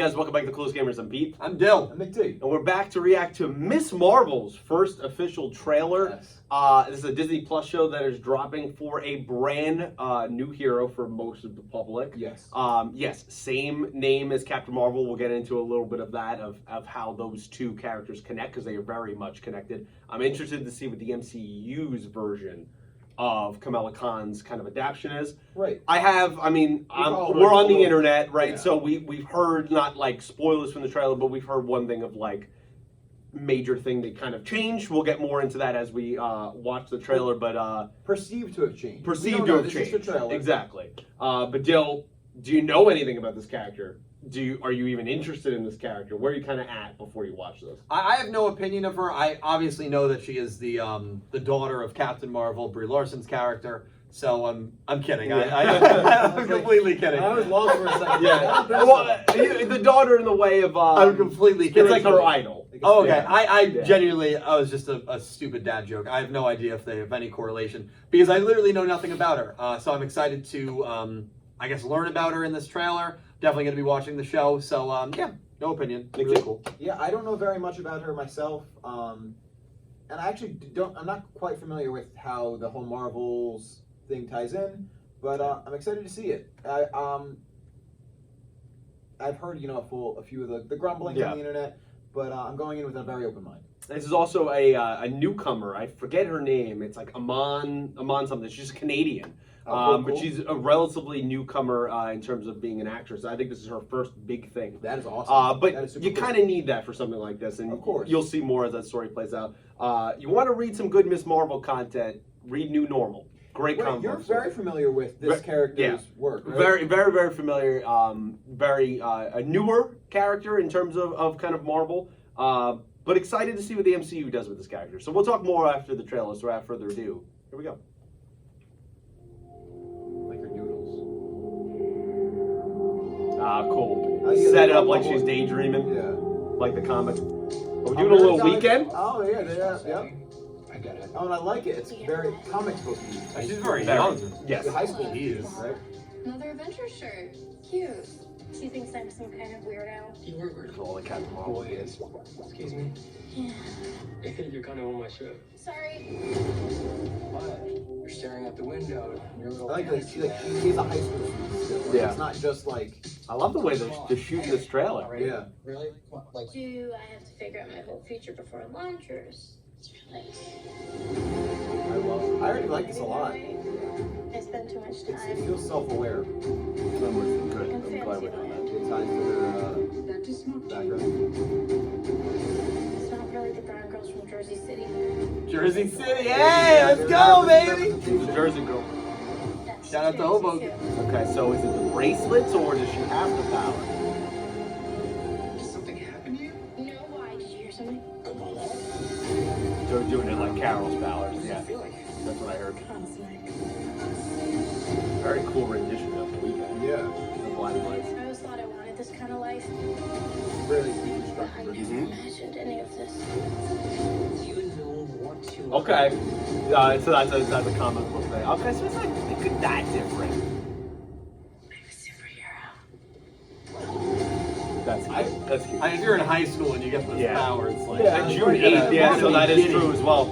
guys? Welcome back to Coolest Gamers. I'm Pete. I'm Dill. I'm McD. And we're back to react to Ms. Marvel's first official trailer. Yes. This is a Disney Plus show that is dropping for a brand new hero for most of the public. Yes. Yes, same name as Captain Marvel. We'll get into a little bit of that, of how those two characters connect, because they are very much connected. I'm interested to see what the MCU's version of Kamala Khan's kind of adaptation is. Right. We're on the internet, right? Yeah. So we've heard, not like spoilers from the trailer, but we've heard one thing of like major thing that kind of changed. We'll get more into that as we watch the trailer, but perceived to have changed. Perceived to have changed. This is the trailer. Exactly. But Dill, do you know anything about this character? Are you even interested in this character? Where are you kind of at before you watch this? I have no opinion of her. I obviously know that she is the daughter of Captain Marvel, Brie Larson's character. So I'm kidding. Yeah. I'm completely kidding. I was lost for a second. Yeah. Well, the daughter in the way of I'm completely kidding. It's like her idol. Oh, okay. Yeah. I genuinely, I was just a stupid dad joke. I have no idea if they have any correlation because I literally know nothing about her. So I'm excited to, I guess, learn about her in this trailer. Definitely going to be watching the show. So yeah, no opinion. Really cool. Yeah, I don't know very much about her myself. And I actually I'm not quite familiar with how the whole Marvels thing ties in, but I'm excited to see it. I've heard, a few of the grumblings on the internet, but I'm going in with a very open mind. This is also a newcomer. I forget her name. It's like Amon something. She's Canadian. Cool. But she's a relatively newcomer in terms of being an actress. I think this is her first big thing. That is awesome. But you kind of need that for something like this, and of course. You'll see more as that story plays out. You want to read some good Ms. Marvel content, read New Normal. Great comic book. You're very familiar with this character's work, right? Very, very, very familiar. A newer character in terms of kind of Marvel. But excited to see what the MCU does with this character. So we'll talk more after the trailer, so without further ado, here we go. Like her noodles. Cool. Set it up like she's daydreaming. Yeah. Like the comic. Are we doing a little weekend? Oh, yeah. I got it. Oh, and I like it. It's very comic supposed to be. She's very young. Yes. High school. She is. Right? Another adventure shirt. Cute. She thinks I'm some kind of weirdo. You were weird. All the Captain Marvel is. Excuse me. Yeah. You're kind of on my shirt. Sorry. What? You're staring out the window. I like that she's a high school student still. Right? Yeah. It's not just like. I love the way they're shooting this trailer. Yeah. Really? What, like? Do I have to figure out my whole future before launch, or is it's really? I already like this a lot. I spend too much It time. feels self-aware. Good. I'm glad we're doing that. It ties to her background. It's not really the brown girls from Jersey City. Jersey City. Hey, let's go, baby. She's a Jersey girl. That's Shout out to Jersey Hoboken. too. Okay, so is it the bracelets or does she have the power? Did something happen to you? No, why? Did you hear something? They're doing it like Carol's powers. What does Yeah, it feel like? that's what I heard. Constantly. Very cool rendition of the weekend. Yeah. The blinding lights. I always thought I wanted this kind of life. Really But I deconstructed. never imagined any of this. Do you and Noel want to? Okay, so that's a comic book thing. Okay, so it's like that different. I'm a superhero. That's cute. That's cute. If you're in high school and you get this power, it's like Yeah. June 8th, yeah, so that is Giddy. true as well.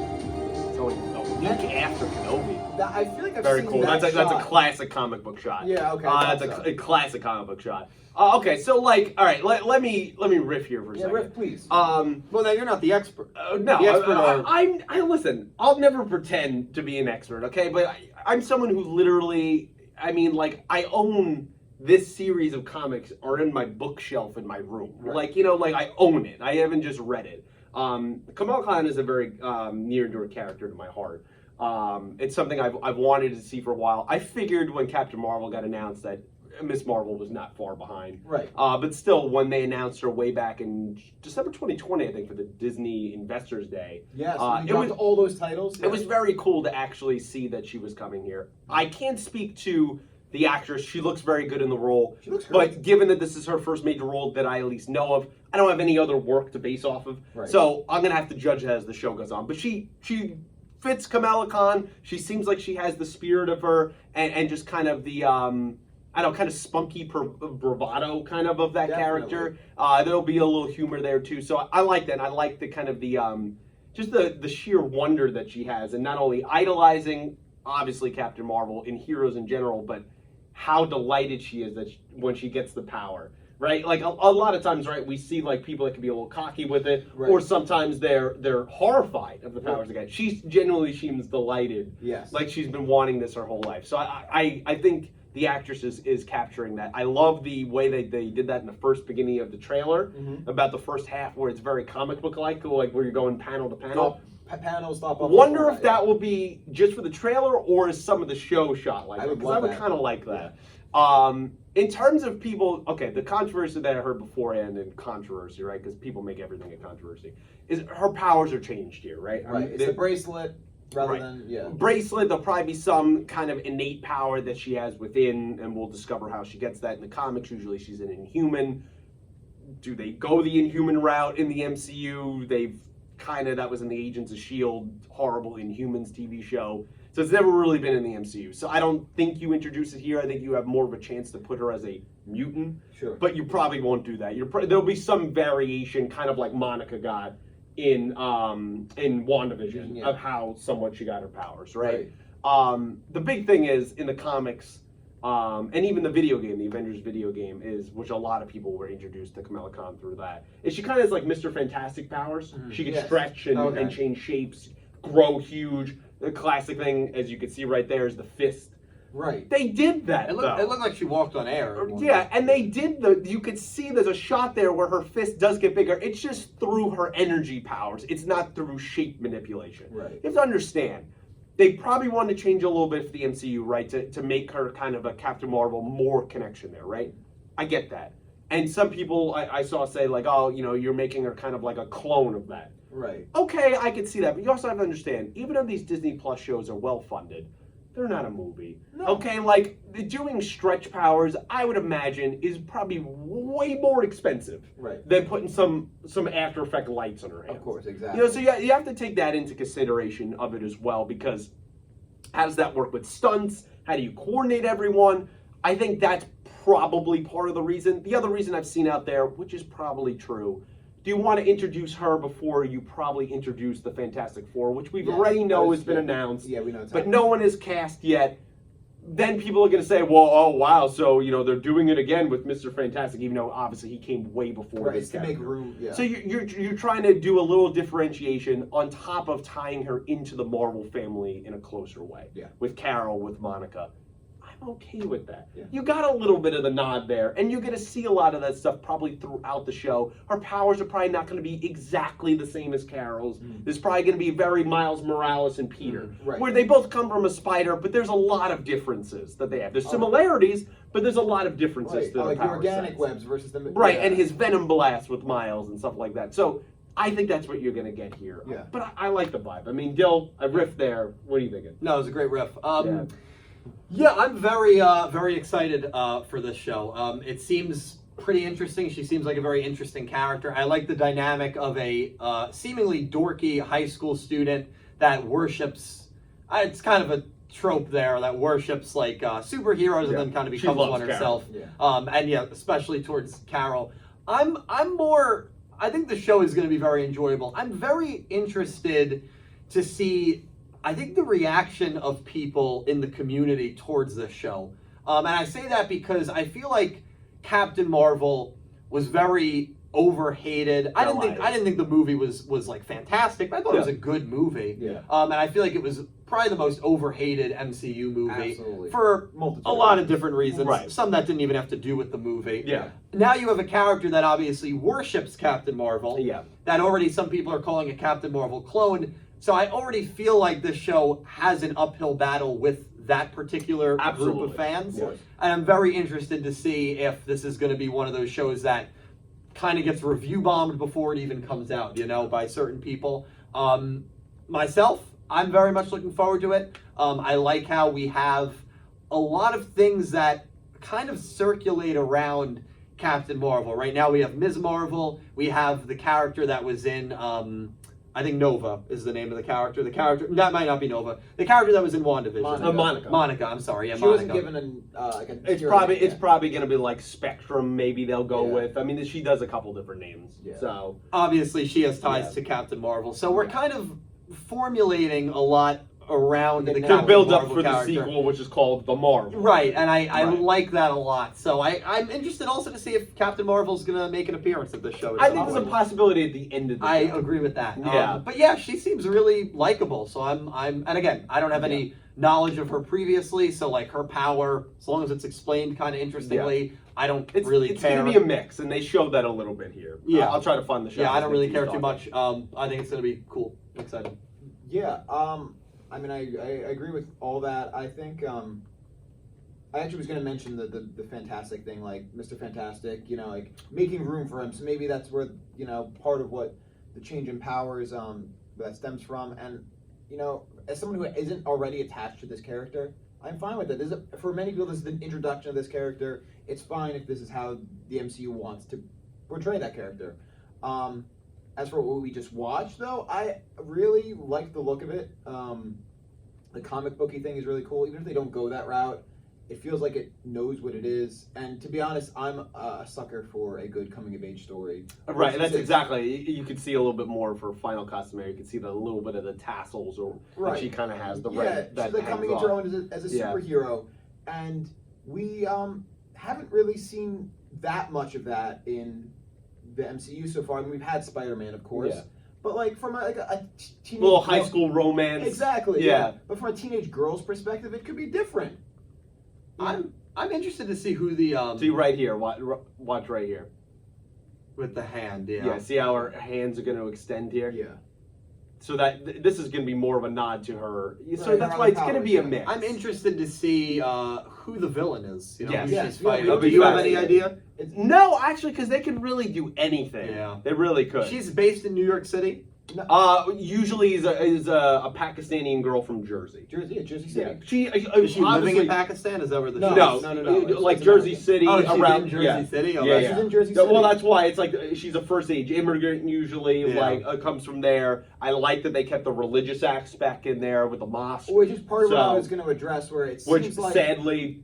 So a week after Kenobi. I feel like I've Very seen cool. that That's a shot. classic comic book shot. Yeah, okay. That's a classic comic book shot. Okay, so like, all right, let me riff here for a Yeah, second. Riff, please. Well, now you're not the expert. No, The expert I listen. I'll never pretend to be an expert, okay? But I'm someone who literally, I mean, like, I own this series of comics are in my bookshelf in my room. Right. Like, like I own it. I haven't just read it. Kamala Khan is a very near and dear character to my heart. It's something I've wanted to see for a while. I figured when Captain Marvel got announced that Ms. Marvel was not far behind. Right. But still, when they announced her way back in December 2020, I think, for the Disney Investors Day. Yeah, so it you got was all those titles. Yeah. It was very cool to actually see that she was coming here. I can't speak to the actress. She looks very good in the role. She looks great. But given that this is her first major role that I at least know of, I don't have any other work to base off of. Right. So I'm going to have to judge it as the show goes on. But she fits Kamala Khan. She seems like she has the spirit of her and just kind of the I don't know, kind of spunky bravado kind of that Definitely. character. There'll be a little humor there too. So I like that. I like the kind of the just the sheer wonder that she has, and not only idolizing obviously Captain Marvel and heroes in general, but how delighted she is that when she gets the power. Right, like a lot of times, right, we see like people that can be a little cocky with it, Right. or sometimes they're horrified of the powers they get. She's genuinely seems delighted, Yes. like she's been wanting this her whole life. So I think the actress is capturing that. I love the way they did that in the first beginning of the trailer, about the first half where it's very comic book like where you're going panel to panel. Panels stop up. Wonder if that will be just for the trailer or is some of the show shot like I that? would Because I love would that. kind of like that. In terms of people, okay, the controversy that I heard beforehand, and controversy, right? Because people make everything a controversy. Is her powers are changed here, right? I Right. mean, It's the bracelet rather Right. than yeah. bracelet. There'll probably be some kind of innate power that she has within, and we'll discover how she gets that in the comics. Usually, she's an Inhuman. Do they go the Inhuman route in the MCU? They've kind of, that was in the Agents of S.H.I.E.L.D. horrible Inhumans TV show. So it's never really been in the MCU. So I don't think you introduce it here. I think you have more of a chance to put her as a mutant. Sure. But you probably won't do that. There'll be some variation, kind of like Monica got in WandaVision, Yeah. of how somewhat she got her powers, right? The big thing is in the comics, and even the video game, the Avengers video game, is which a lot of people were introduced to Kamala Khan through that. Is she kind of has like Mr. Fantastic powers? She can Yes. stretch and, Okay. and change shapes, grow huge. The classic thing, as you can see right there, is the fist. Right. They did that. It though. looked like she walked on air. Yeah, and they did you could see there's a shot there where her fist does get bigger. It's just through her energy powers. It's not through shape manipulation. Right. You have to understand, they probably wanted to change a little bit for the MCU, right? To make her kind of a Captain Marvel, more connection there, right? I get that. And some people I saw say like, oh, you're making her kind of like a clone of that. Right. Okay, I can see that, but you also have to understand, even if these Disney Plus shows are well funded, they're not a movie. No. Okay, like doing stretch powers, I would imagine, is probably way more expensive Right. than putting some After Effect lights on her hands. Of course, exactly. So you have to take that into consideration of it as well, because how does that work with stunts? How do you coordinate everyone? I think that's probably part of the reason. The other reason I've seen out there, which is probably true, do you want to introduce her before you probably introduce the Fantastic Four, which we've Yes, already know that was- has been announced, Yeah, we know it's but happening. no one is cast yet? Then people are going to say, well, oh, wow, so, they're doing it again with Mr. Fantastic, even though obviously he came way before Right. this It's to make character. room. Yeah. So you're trying to do a little differentiation on top of tying her into the Marvel family in a closer way. Yeah. With Carol, with Monica. I'm okay with that. Yeah. You got a little bit of the nod there, and you're going to see a lot of that stuff probably throughout the show. Her powers are probably not going to be exactly the same as Carol's. There's probably going to be very Miles Morales and Peter, Right. where they both come from a spider, but there's a lot of differences that they have. There's similarities, but there's a lot of differences Right. to the Like the power organic sets. webs versus the Right, yeah. and his Venom Blast with Miles and stuff like that. So I think that's what you're going to get here. Yeah. But I like the vibe. I mean, Dill, a riff there. What are you thinking? No, it was a great riff. Yeah. Yeah, I'm very excited for this show. It seems pretty interesting. She seems like a very interesting character. I like the dynamic of a seemingly dorky high school student that worships. It's kind of a trope there that worships like superheroes and then kind of She becomes loves one Carol. herself. Yeah. And yeah, especially towards Carol. I'm more. I think the show is going to be very enjoyable. I'm very interested to see. I think the reaction of people in the community towards this show, and I say that because I feel like Captain Marvel was very overhated. I didn't think the movie was like fantastic, but I thought it was a good movie. Yeah. And I feel like it was probably the most overhated MCU movie Absolutely. for Multitude. a lot of different reasons. Right. Some that didn't even have to do with the movie. Yeah. Now you have a character that obviously worships Captain Marvel. Yeah. That already some people are calling a Captain Marvel clone. So I already feel like this show has an uphill battle with that particular group Absolutely. of fans. Of course. And I'm very interested to see if this is going to be one of those shows that kind of gets review bombed before it even comes out, by certain people. Myself, I'm very much looking forward to it. I like how we have a lot of things that kind of circulate around Captain Marvel. Right now we have Ms. Marvel. We have the character that was in I think Nova is the name of the character. The character that might not be Nova. The character that was in WandaVision. Monica. Monica. I'm sorry. Yeah, She Monica. wasn't given an like a. It's hero probably name it's yet. probably gonna be like Spectrum. Maybe they'll go Yeah. with. I mean, she does a couple different names. Yeah. So Obviously she has ties Yeah. to Captain Marvel, so we're Yeah. kind of formulating a lot around the To to Captain build up Marvel for the character. sequel, which is called The Marvel. Right, and I Right. like that a lot. So I'm interested also to see if Captain Marvel's gonna make an appearance at this show. at I some think there's a point. possibility at the end of the I show. agree with that. Yeah. But yeah, she seems really likable. So I'm and again, I don't have any knowledge of her previously, so like her power, as long as it's explained kind of interestingly, I don't It's really it's care. gonna be a mix, and they showed that a little bit here. Yeah. I'll try to find the show. Yeah, I don't really care too much. I think it's gonna be cool. I'm excited. Yeah, I mean, I agree with all that. I think, I actually was going to mention the Fantastic thing, like Mr. Fantastic, you know, like making room for him. So maybe that's where, you know, part of what the change in powers that stems from. And, you know, as someone who isn't already attached to this character, I'm fine with it. For many people, this is the introduction of this character. It's fine if this is how the MCU wants to portray that character. As for what we just watched, though, I really like the look of it. The comic booky thing is really cool. Even if they don't go that route, it feels like it knows what it is. And to be honest, I'm a sucker for a good coming of age story. Right, that's It's- exactly. You could see a little bit more for Final Costume. You could see the little bit of the tassels, or Right. she kind of has the Yeah, red that she's like hangs coming into her off. own as a Yeah. superhero, and we haven't really seen that much of that in the MCU so far. I mean, we've had Spider-Man, of course, Yeah. but like from a teenage Little high girl- school romance. exactly, Yeah. But from a teenage girl's perspective, it could be different. I'm interested to see who the See right here. Watch right here. with the hand. Yeah. See how her hands are going to extend here. Yeah. So that this is going to be more of a nod to her. So Right, that's her why other it's going to powers, be a yeah. mix. I'm interested to see who the villain is. You know, Yes. who Yes, she's yeah, fighting. that'll Do be you have any fascinating. idea? It's, No, actually, because they can really do anything. Yeah. They really could. She's based in New York City. Usually is a Pakistani girl from Jersey. Jersey, yeah, Jersey Yeah, City. she Is she living obviously- in Pakistan? Is that where the No, show is? No, no. like It's Jersey American. City Oh, she's around in Jersey yeah. City. Oh, Yeah, that's- She's in Jersey Yeah, City. well, that's why it's like she's a first age immigrant usually. Yeah. Like comes from there. I like that they kept the religious aspect in there with the mosque, Which is part of what I So- was going to address, where it which seems like sadly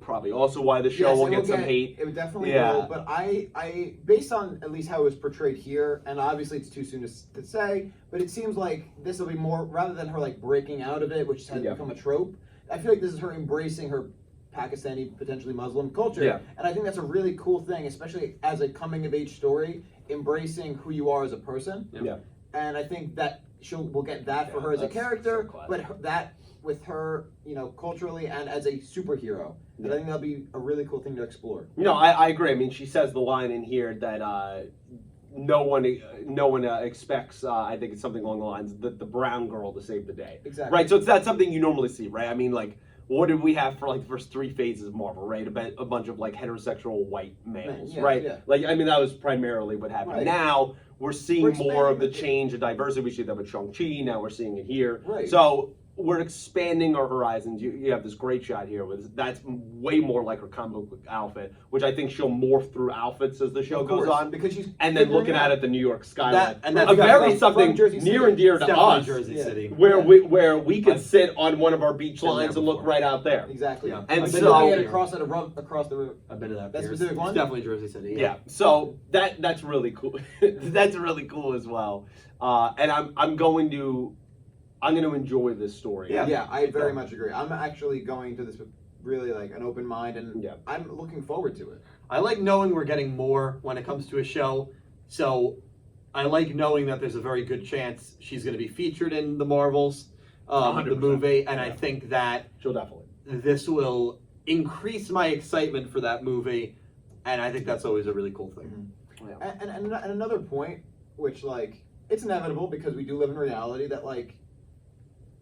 probably also why the show yes, will it get some hate. It would definitely Yeah. will, but I, based on at least how it was portrayed here, and obviously it's too soon to say, but it seems like this will be more rather than her like breaking out of it, which has Yeah. become a trope. I feel like this is her embracing her Pakistani, potentially Muslim culture, Yeah. and I think that's a really cool thing, especially as a coming of age story, embracing who you are as a person. Yeah. And I think that we'll get that for Yeah, her as a that's character, so classic. but that with her, you know, culturally and as a superhero. And I think that'll be a really cool thing to explore. No, I agree. I mean, she says the line in here that no one expects. I think it's something along the lines that the brown girl to save the day. Exactly. Right. So it's not something you normally see, right? I mean, like, what did we have for like the first three phases of Marvel, right? A bunch of like heterosexual white males, Yeah, right? yeah. Like, I mean, that was primarily what happened. Right. Now we're seeing We're more of the expanding change and diversity. We see that with Shang-Chi. Now we're seeing it here. Right. So we're expanding our horizons. You have this great shot here with that's way more like her comic book outfit, which I think she'll morph through outfits as the show Of goes course, on. because she's And then figuring looking it at out. it, the New York skyline, And that's a very from something Jersey near City. and dear It's to definitely us, Jersey Yeah. City. where we could sit on one of our beach Been there lines and look before. right out there. Exactly. Yeah. And I've so- been looking at it across the river. I've been to that. That pier. specific one? It's definitely Jersey City. Yeah, so that's really cool. That's really cool as well. And I'm going to enjoy this story. Yeah. Yeah, I very much agree. I'm actually going to this with really like an open mind, and Yeah. I'm looking forward to it. I like knowing we're getting more when it comes to a show. So I like knowing that there's a very good chance she's going to be featured in the Marvels, the 100%. movie, and I Yeah. think that She'll definitely. this will increase my excitement for that movie, and I think that's always a really cool thing. Yeah. And another point, which like it's inevitable because we do live in reality that like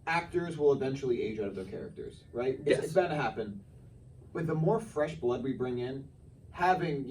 actors will eventually age out of their characters, right? Yes. It's bound to happen. But the more fresh blood we bring in, having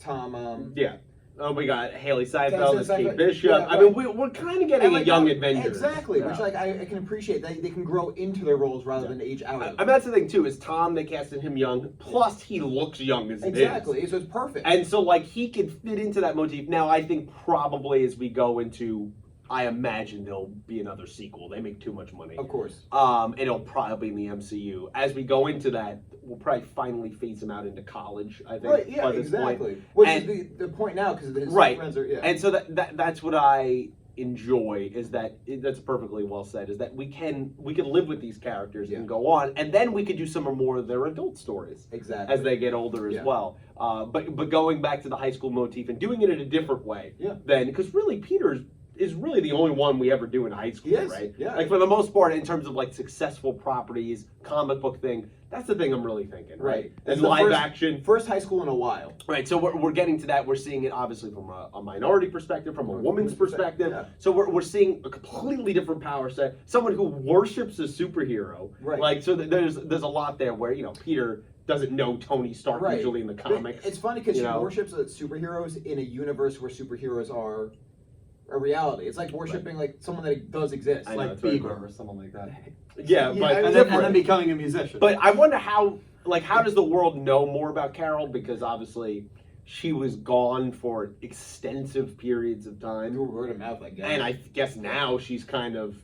Tom, Yeah. Oh, we got Haley Seinfeld Seinfeld, as Kate Seinfeld. Bishop. Yeah, I mean, right. we're kind of getting And, a like, young that- Avengers. Exactly, Yeah. which like I can appreciate. They can grow into their roles rather than age out of I them. mean, that's the thing too. Is Tom, they casted him young. Plus, he looks young as it is. Exactly, so it's perfect. And so, like, he could fit into that motif. Now, I think probably as we go into, I imagine there'll be another sequel. They make too much money. of course. And it'll probably be in the MCU. As we go into that, we'll probably finally phase him out into college, I think. Right, yeah, by this point. exactly. Which And- is the point now, because his Right. friends are, yeah. And so that's what I enjoy, is that that's perfectly well said, is that we can live with these characters Yeah. and go on, and then we could do some more of their adult stories exactly. as they get older as Yeah. well. But going back to the high school motif and doing it in a different way, Yeah. then, because really Peter is really the only one we ever do in high school, He is, right? yeah. Like for the most part, in terms of like successful properties, comic book thing, that's the thing I'm really thinking, right? Right. And It's the live first- action. First high school in a while. Right, so we're getting to that. We're seeing it obviously from a minority perspective, from a woman's perspective. Yeah. So we're seeing a completely different power set. Someone who worships a superhero. Right. Like, so there's a lot there where, Peter doesn't know Tony Stark Right. usually in the But comics. it's funny because you she know? worships superheroes in a universe where superheroes are a reality. It's like worshiping like someone that does exist. I know, Like it's very Bieber cool. or someone like that. Yeah, Yeah, but I mean, And then becoming a musician. But I wonder how does the world know more about Carol? Because obviously she was gone for extensive periods of time. Through word of mouth, I guess. And I guess now she's kind of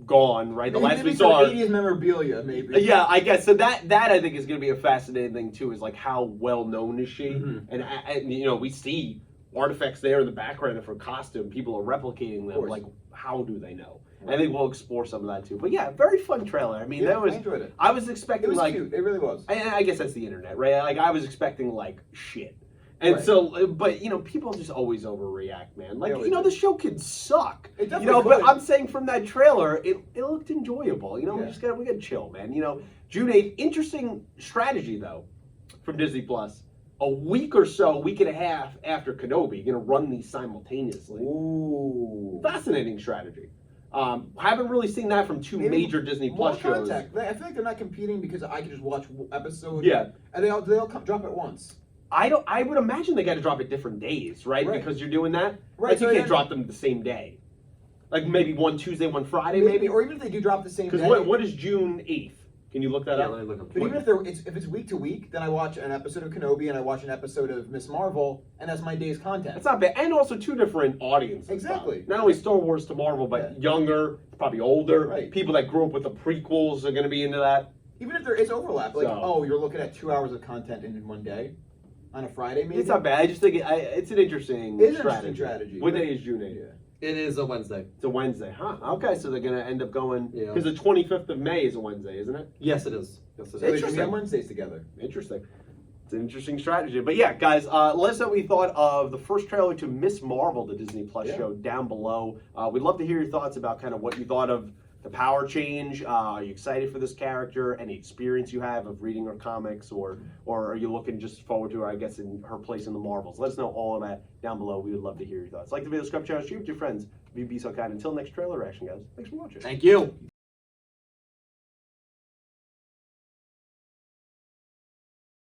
gone, right? The Maybe last we some saw her. 80s memorabilia, maybe. Yeah, I guess so. That I think is going to be a fascinating thing too. Is like how well known is she? Mhm. And we see artifacts there in the background of her costume. People are replicating them. course. Like, how do they know? I think we'll explore some of that too. But yeah, very fun trailer. I mean, Yeah, that was. I enjoyed it. I was It expecting was like. cute. It really was. I guess that's the internet, right? Like I was expecting like shit. And Right. so, but people just always overreact, man. Like, They always the do. show could suck. It definitely But could. I'm saying from that trailer, it looked enjoyable. We Yeah. just gotta chill, man. June 8th, interesting strategy though, from Disney Plus. A week and a half after Kenobi, you're gonna run these simultaneously. Ooh. Fascinating strategy. Haven't really seen that from two Maybe major Disney More Plus shows. contact. I feel like they're not competing because I can just watch episodes. Yeah. And they all drop at once. I would imagine they got to drop it different days, right? Right. Because you're doing that. Right, Like you so can't then- drop them the same day. Like maybe one Tuesday, one Friday, Maybe, or even if they do drop the same day. Because what is June 8th? Can you look that Yeah, up? let me look up. But even if it's week to week, then I watch an episode of Kenobi and I watch an episode of Miss Marvel, and that's my day's content. It's not bad, and also two different audiences. Exactly. Bob. Not only Star Wars to Marvel, but younger, probably older. Right. People that grew up with the prequels are going to be into that. Even if there is overlap, like So- you're looking at 2 hours of content in one day, on a Friday maybe. It's not bad. I just think it's an interesting It is an strategy. interesting strategy. What day is June 8th? Yeah. It is a Wednesday. It's a Wednesday, huh? Okay, so they're going to end up going Yeah. because the 25th of May is a Wednesday, isn't it? Yes, it is. Yes, it So is. they can be Interesting. on Wednesdays together. Interesting. It's an interesting strategy. But yeah, guys, let us know what you thought of the first trailer to Miss Marvel, the Disney Plus Yeah. show, down below. We'd love to hear your thoughts about kind of what you thought of the power change. Are you excited for this character? Any experience you have of reading her comics, or are you looking just forward to her, I guess, in her place in the Marvels? Let us know all of that down below. We would love to hear your thoughts. Like the video, subscribe, channel, share with your friends. Be so kind. Until next trailer reaction, guys. Thanks for watching. Thank you.